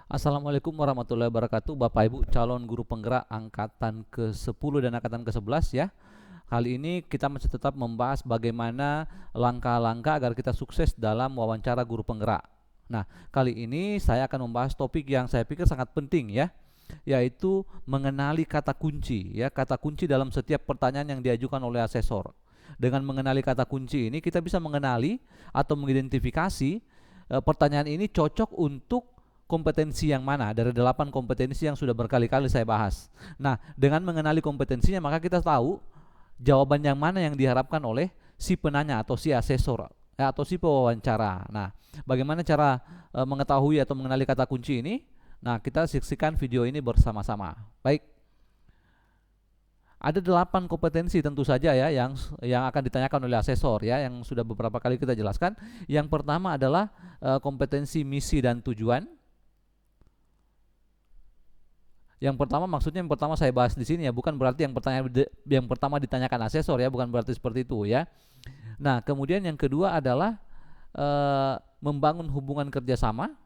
Assalamualaikum warahmatullahi wabarakatuh, Bapak Ibu calon guru penggerak angkatan ke-10 dan angkatan ke-11 ya. Kali ini kita masih tetap membahas bagaimana langkah-langkah agar kita sukses dalam wawancara guru penggerak. Nah, kali ini saya akan membahas topik yang saya pikir sangat penting ya, yaitu mengenali kata kunci ya, kata kunci dalam setiap pertanyaan yang diajukan oleh asesor. Dengan mengenali kata kunci ini kita bisa mengenali atau mengidentifikasi pertanyaan ini cocok untuk kompetensi yang mana dari 8 kompetensi yang sudah berkali-kali saya bahas. Nah, dengan mengenali kompetensinya maka kita tahu jawaban yang mana yang diharapkan oleh si penanya atau si asesor atau si pewawancara. Nah, bagaimana cara mengetahui atau mengenali kata kunci ini? Nah, kita saksikan video ini bersama-sama. Baik, ada 8 kompetensi tentu saja ya yang akan ditanyakan oleh asesor ya, yang sudah beberapa kali kita jelaskan. Yang pertama adalah kompetensi misi dan tujuan. Yang pertama maksudnya yang pertama saya bahas di sini ya, bukan berarti yang pertama ditanyakan asesor ya, bukan berarti seperti itu ya. Nah, kemudian yang kedua adalah membangun hubungan kerjasama,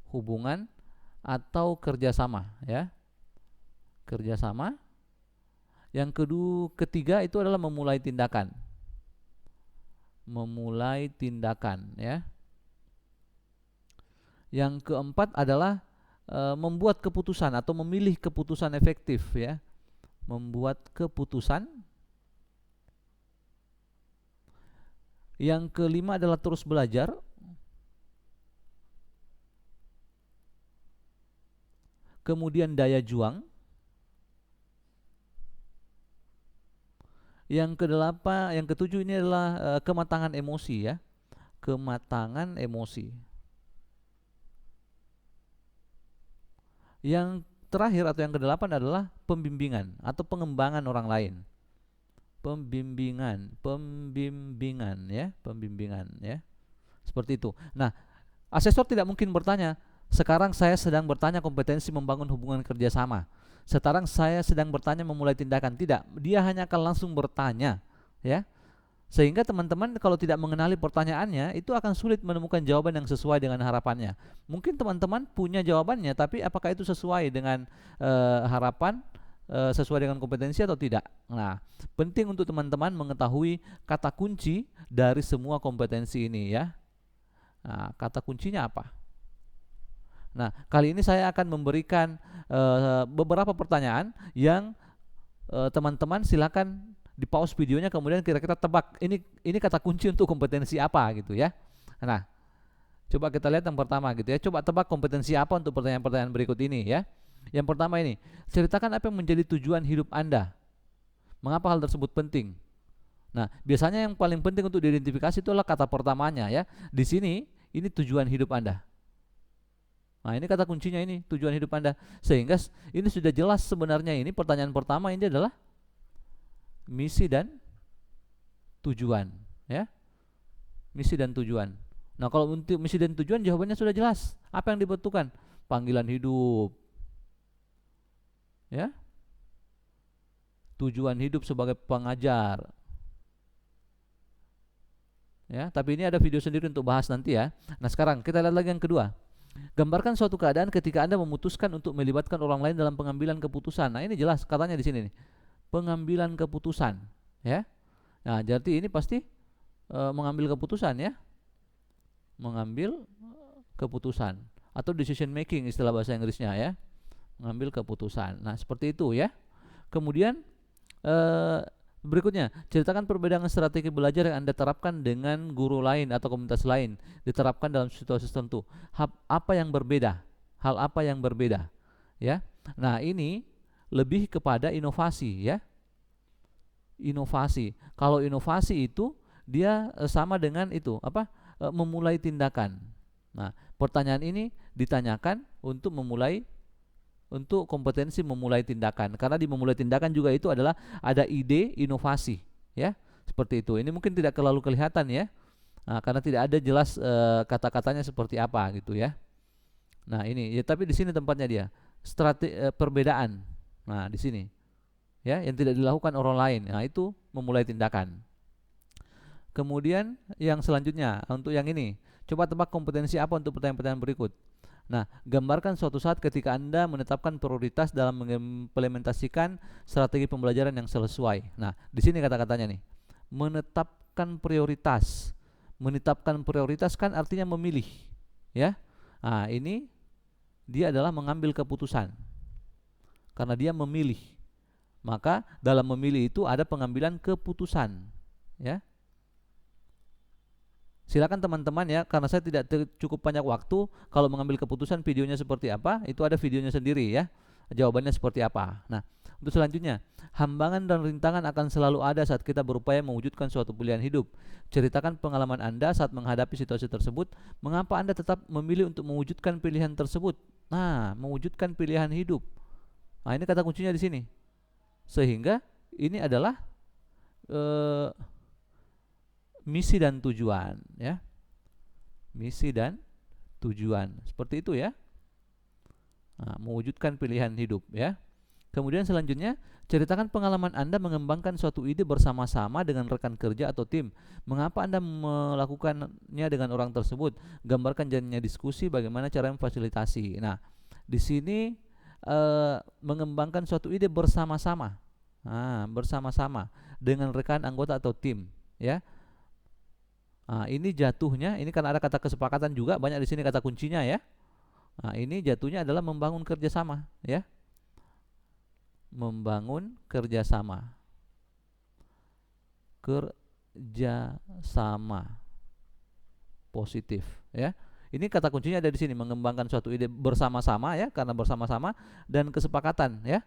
hubungan atau kerjasama ya, kerjasama. Yang ketiga itu adalah memulai tindakan ya. Yang keempat adalah membuat keputusan atau memilih keputusan efektif ya, membuat keputusan. Yang kelima adalah terus belajar. Kemudian daya juang. Yang ketujuh ini adalah kematangan emosi ya, kematangan emosi. Yang terakhir atau yang kedelapan adalah pembimbingan atau pengembangan orang lain. Pembimbingan ya. Seperti itu. Nah, asesor tidak mungkin bertanya, sekarang saya sedang bertanya kompetensi membangun hubungan kerjasama. Sekarang saya sedang bertanya memulai tindakan. Tidak, dia hanya akan langsung bertanya ya. Sehingga teman-teman kalau tidak mengenali pertanyaannya itu akan sulit menemukan jawaban yang sesuai dengan harapannya. Mungkin teman-teman punya jawabannya, tapi apakah itu sesuai dengan harapan, sesuai dengan kompetensi atau tidak? Nah, penting untuk teman-teman mengetahui kata kunci dari semua kompetensi ini ya. Nah, kata kuncinya apa? Nah, kali ini saya akan memberikan beberapa pertanyaan yang teman-teman silakan di pause videonya, kemudian kira-kira tebak ini kata kunci untuk kompetensi apa gitu ya. Nah, coba kita lihat yang pertama gitu ya. Coba tebak kompetensi apa untuk pertanyaan-pertanyaan berikut ini ya. Yang pertama ini, ceritakan apa yang menjadi tujuan hidup Anda. Mengapa hal tersebut penting? Nah, biasanya yang paling penting untuk diidentifikasi itu adalah kata pertamanya ya. Di sini ini tujuan hidup Anda. Nah, ini kata kuncinya, ini tujuan hidup Anda. Sehingga ini sudah jelas sebenarnya, ini pertanyaan pertama ini adalah misi dan tujuan ya. Misi dan tujuan. Nah, kalau untuk misi dan tujuan jawabannya sudah jelas. Apa yang dibutuhkan? Panggilan hidup ya. Tujuan hidup sebagai pengajar ya, tapi ini ada video sendiri untuk bahas nanti ya. Nah, sekarang kita lihat lagi yang kedua. Gambarkan suatu keadaan ketika Anda memutuskan untuk melibatkan orang lain dalam pengambilan keputusan. Nah, ini jelas katanya di sini nih. Pengambilan keputusan ya. Nah, jadi ini pasti mengambil keputusan ya. Mengambil keputusan atau decision making istilah bahasa Inggrisnya ya. Mengambil keputusan. Nah, seperti itu ya. Kemudian berikutnya, ceritakan perbedaan strategi belajar yang Anda terapkan dengan guru lain atau komunitas lain diterapkan dalam situasi tertentu. Apa yang berbeda? Hal apa yang berbeda? Ya. Nah, ini lebih kepada inovasi ya. Inovasi. Kalau inovasi itu dia sama dengan itu apa? Memulai tindakan. Nah, pertanyaan ini ditanyakan untuk kompetensi memulai tindakan. Karena di memulai tindakan juga itu adalah ada ide inovasi ya. Seperti itu. Ini mungkin tidak terlalu kelihatan ya. Nah, karena tidak ada jelas kata-katanya seperti apa gitu ya. Nah, ini ya, tapi di sini tempatnya dia. Perbedaan. Nah, di sini ya, yang tidak dilakukan orang lain. Nah, itu memulai tindakan. Kemudian yang selanjutnya untuk yang ini, coba tebak kompetensi apa untuk pertanyaan-pertanyaan berikut. Nah, gambarkan suatu saat ketika Anda menetapkan prioritas dalam mengimplementasikan strategi pembelajaran yang sesuai. Nah, di sini kata-katanya nih, menetapkan prioritas. Menetapkan prioritas kan artinya memilih, ya. Nah, ini dia adalah mengambil keputusan. Karena dia memilih. Maka dalam memilih itu ada pengambilan keputusan, ya. Silakan teman-teman ya, karena saya tidak cukup banyak waktu. Kalau mengambil keputusan videonya seperti apa, itu ada videonya sendiri ya. Jawabannya seperti apa. Nah, untuk selanjutnya, hambangan dan rintangan akan selalu ada saat kita berupaya mewujudkan suatu pilihan hidup. Ceritakan pengalaman Anda saat menghadapi situasi tersebut. Mengapa Anda tetap memilih untuk mewujudkan pilihan tersebut? Nah, mewujudkan pilihan hidup. Nah, ini kata kuncinya di sini. Sehingga ini adalah misi dan tujuan, ya. Misi dan tujuan, seperti itu ya. Nah, mewujudkan pilihan hidup, ya. Kemudian selanjutnya, ceritakan pengalaman Anda mengembangkan suatu ide bersama-sama dengan rekan kerja atau tim. Mengapa Anda melakukannya dengan orang tersebut? Gambarkan jalannya diskusi, bagaimana cara memfasilitasi. Nah, di sini mengembangkan suatu ide bersama-sama. Nah, bersama-sama dengan rekan anggota atau tim, ya. Nah, ini jatuhnya, ini karena ada kata kesepakatan juga, banyak di sini kata kuncinya ya. Nah, ini jatuhnya adalah membangun kerjasama, ya. Membangun kerjasama. Kerjasama positif, ya. Ini kata kuncinya ada di sini, mengembangkan suatu ide bersama-sama ya, karena bersama-sama dan kesepakatan ya.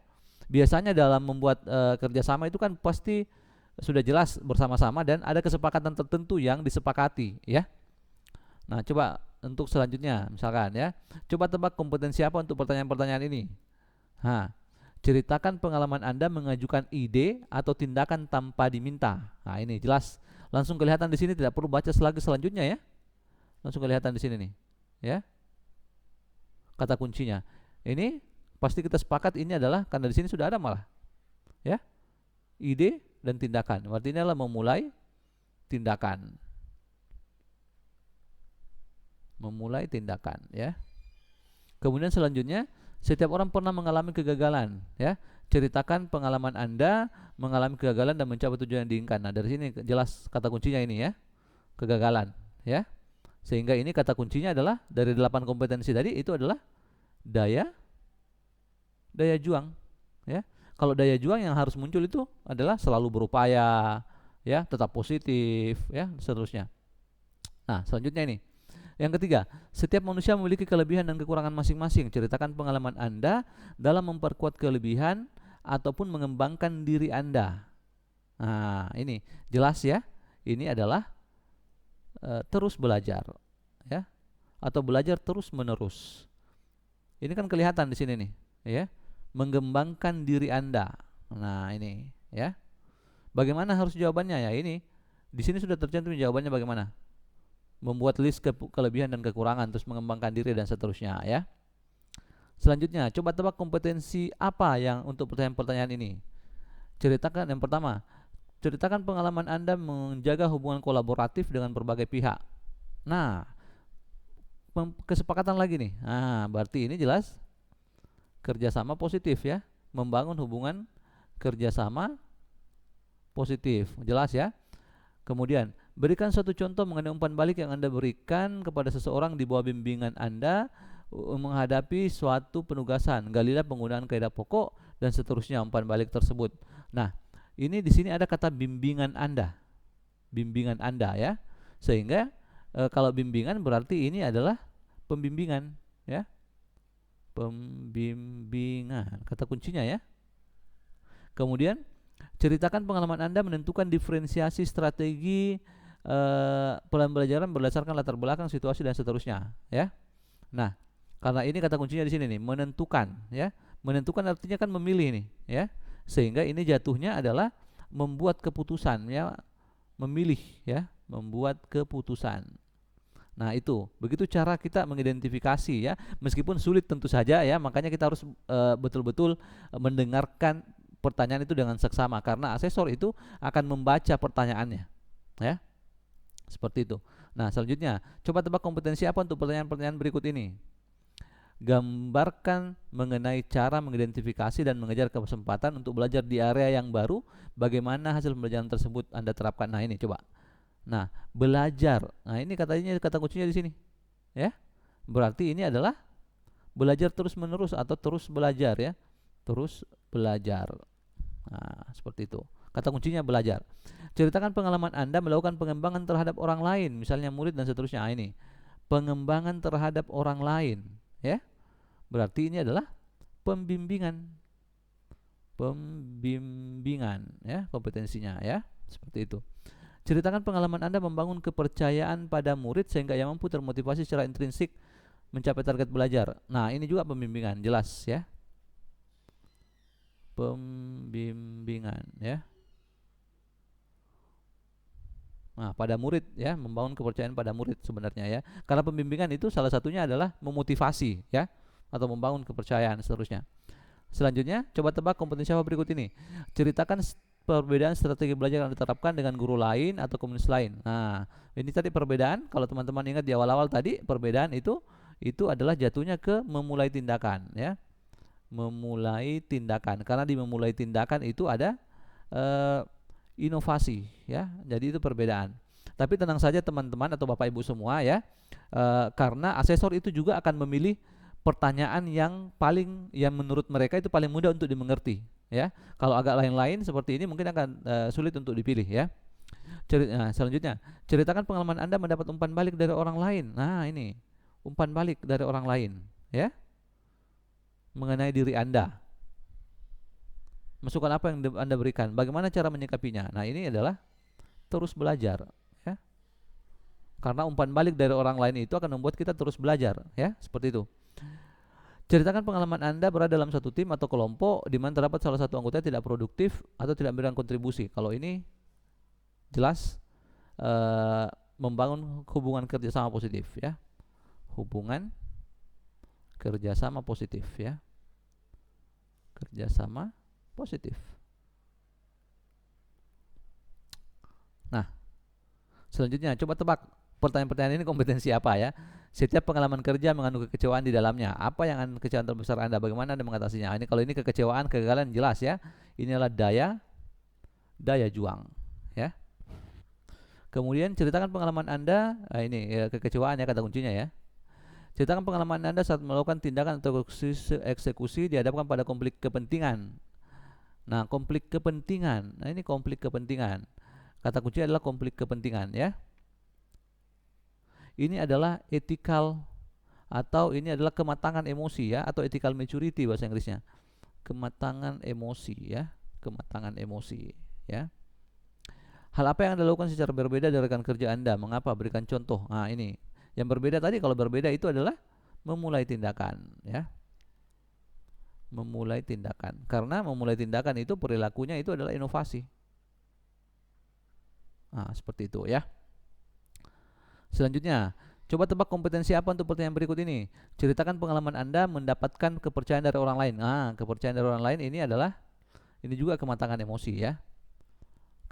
Biasanya dalam membuat kerjasama itu kan pasti sudah jelas bersama-sama dan ada kesepakatan tertentu yang disepakati ya. Nah, coba untuk selanjutnya misalkan ya, coba tebak kompetensi apa untuk pertanyaan-pertanyaan ini. Nah, ceritakan pengalaman Anda mengajukan ide atau tindakan tanpa diminta. Nah, ini jelas langsung kelihatan di sini, tidak perlu baca lagi selanjutnya ya. Langsung kelihatan di sini nih, ya. Kata kuncinya. Ini pasti kita sepakat ini adalah karena di sini sudah ada malah. Ya. Ide dan tindakan. Artinya adalah memulai tindakan. Memulai tindakan, ya. Kemudian selanjutnya, setiap orang pernah mengalami kegagalan, ya. Ceritakan pengalaman Anda mengalami kegagalan dan mencapai tujuan yang diinginkan. Nah, dari sini jelas kata kuncinya ini ya. Kegagalan, ya. Sehingga ini kata kuncinya adalah dari 8 kompetensi tadi itu adalah daya juang, ya. Kalau daya juang yang harus muncul itu adalah selalu berupaya, ya, tetap positif, ya, seterusnya. Nah, selanjutnya ini. Yang ketiga, setiap manusia memiliki kelebihan dan kekurangan masing-masing. Ceritakan pengalaman Anda dalam memperkuat kelebihan ataupun mengembangkan diri Anda. Nah, ini jelas ya. Ini adalah terus belajar, ya, atau belajar terus menerus. Ini kan kelihatan di sini nih, ya, mengembangkan diri Anda. Nah, ini, ya. Bagaimana harus jawabannya ya? Ini di sini sudah tercantum jawabannya bagaimana? Membuat list kelebihan dan kekurangan, terus mengembangkan diri dan seterusnya, ya. Selanjutnya, coba tebak kompetensi apa yang untuk pertanyaan-pertanyaan ini. Ceritakan yang pertama. Ceritakan pengalaman Anda menjaga hubungan kolaboratif dengan berbagai pihak. Nah, kesepakatan lagi nih. Nah, berarti ini jelas kerjasama positif ya. Membangun hubungan kerjasama positif. Jelas ya. Kemudian, berikan suatu contoh mengenai umpan balik yang Anda berikan kepada seseorang di bawah bimbingan Anda menghadapi suatu penugasan. Galilah penggunaan kaidah pokok dan seterusnya umpan balik tersebut. Nah, ini di sini ada kata bimbingan Anda. Bimbingan Anda ya. Sehingga kalau bimbingan berarti ini adalah pembimbingan ya. Pembimbingan. Kata kuncinya ya. Kemudian ceritakan pengalaman Anda menentukan diferensiasi strategi pembelajaran berdasarkan latar belakang, situasi dan seterusnya ya. Nah, karena ini kata kuncinya di sini nih, menentukan ya. Menentukan artinya kan memilih nih ya. Sehingga ini jatuhnya adalah membuat keputusan ya, memilih ya, membuat keputusan. Nah, itu begitu cara kita mengidentifikasi ya, meskipun sulit tentu saja ya, makanya kita harus betul-betul mendengarkan pertanyaan itu dengan seksama karena asesor itu akan membaca pertanyaannya ya. Seperti itu. Nah, selanjutnya, coba tebak kompetensi apa untuk pertanyaan-pertanyaan berikut ini. Gambarkan mengenai cara mengidentifikasi dan mengejar kesempatan untuk belajar di area yang baru. Bagaimana hasil pembelajaran tersebut Anda terapkan? Nah, ini coba. Nah, belajar. Nah, ini katanya kata kuncinya di sini, ya. Berarti ini adalah belajar terus-menerus atau terus belajar, ya. Terus belajar. Nah, seperti itu. Kata kuncinya belajar. Ceritakan pengalaman Anda melakukan pengembangan terhadap orang lain, misalnya murid dan seterusnya. Nah, ini pengembangan terhadap orang lain, ya. Berarti ini adalah pembimbingan. Pembimbingan, ya, kompetensinya, ya. Seperti itu. Ceritakan pengalaman Anda membangun kepercayaan pada murid sehingga ia mampu termotivasi secara intrinsik mencapai target belajar. Nah, ini juga pembimbingan, jelas, ya. Pembimbingan, ya. Nah, pada murid, ya, membangun kepercayaan pada murid sebenarnya, ya. Karena pembimbingan itu salah satunya adalah memotivasi, ya, atau membangun kepercayaan seterusnya. Selanjutnya, coba tebak kompetensi apa berikut ini. Ceritakan perbedaan strategi belajar yang diterapkan dengan guru lain atau komunitas lain. Nah, ini tadi perbedaan. Kalau teman-teman ingat di awal-awal tadi, perbedaan itu adalah jatuhnya ke memulai tindakan, ya. Memulai tindakan. Karena di memulai tindakan itu ada inovasi, ya. Jadi itu perbedaan. Tapi tenang saja teman-teman atau Bapak Ibu semua, ya. Karena asesor itu juga akan memilih pertanyaan yang menurut mereka itu paling mudah untuk dimengerti, ya. Kalau agak lain-lain seperti ini mungkin akan sulit untuk dipilih, ya. Nah, selanjutnya, ceritakan pengalaman Anda mendapat umpan balik dari orang lain. Nah, ini umpan balik dari orang lain, ya, mengenai diri Anda. Masukan apa yang Anda berikan? Bagaimana cara menyikapinya? Nah, ini adalah terus belajar, ya. Karena umpan balik dari orang lain itu akan membuat kita terus belajar, ya, seperti itu. Ceritakan pengalaman Anda berada dalam satu tim atau kelompok di mana terdapat salah satu anggota tidak produktif atau tidak memberikan kontribusi. Kalau ini jelas membangun hubungan kerjasama positif, ya. Hubungan kerjasama positif, ya. Kerjasama positif. Nah, selanjutnya coba tebak pertanyaan-pertanyaan ini kompetensi apa, ya. Setiap pengalaman kerja mengandung kekecewaan di dalamnya. Apa yang kekecewaan terbesar Anda? Bagaimana Anda mengatasinya? Ini kalau ini kekecewaan, kegagalan jelas, ya. Ini adalah daya juang, ya. Kemudian ceritakan pengalaman Anda, ini ya, kekecewaan, ya, kata kuncinya, ya. Ceritakan pengalaman Anda saat melakukan tindakan atau eksekusi dihadapkan pada konflik kepentingan. Nah, konflik kepentingan. Nah, ini konflik kepentingan. Kata kunci adalah konflik kepentingan, ya. Ini adalah ethical atau ini adalah kematangan emosi, ya, atau ethical maturity bahasa Inggrisnya. Kematangan emosi, ya. Kematangan emosi, ya. Hal apa yang Anda lakukan secara berbeda dari rekan kerja Anda? Mengapa? Berikan contoh. Nah, ini. Yang berbeda tadi, kalau berbeda itu adalah memulai tindakan, ya. Memulai tindakan. Karena memulai tindakan itu perilakunya itu adalah inovasi. Nah, seperti itu, ya. Selanjutnya, coba tebak kompetensi apa untuk pertanyaan berikut ini. Ceritakan pengalaman Anda mendapatkan kepercayaan dari orang lain. Nah, kepercayaan dari orang lain ini adalah juga kematangan emosi, ya.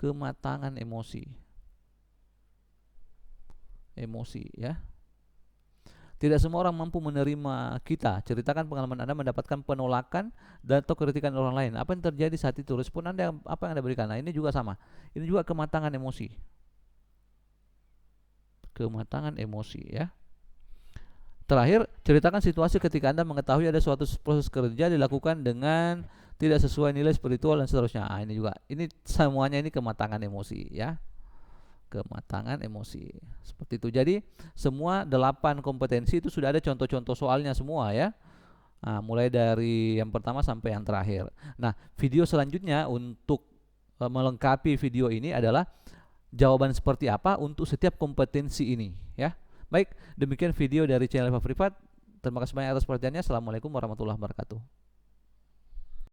Kematangan emosi. Emosi, ya. Tidak semua orang mampu menerima kita. Ceritakan pengalaman Anda mendapatkan penolakan dan atau kritikan orang lain. Apa yang terjadi saat itu? Respon Anda apa yang Anda berikan? Nah, ini juga sama. Ini juga kematangan emosi. Kematangan emosi, ya. Terakhir, ceritakan situasi ketika Anda mengetahui ada suatu proses kerja dilakukan dengan tidak sesuai nilai spiritual dan seterusnya. Nah, ini juga. Ini semuanya ini kematangan emosi, ya. Kematangan emosi seperti itu. Jadi semua 8 kompetensi itu sudah ada contoh-contoh soalnya semua, ya. Nah, mulai dari yang pertama sampai yang terakhir. Nah, video selanjutnya untuk melengkapi video ini adalah jawaban seperti apa untuk setiap kompetensi ini, ya. Baik, demikian video dari channel Eva Privat. Terima kasih banyak atas perhatiannya. Assalamualaikum warahmatullahi wabarakatuh.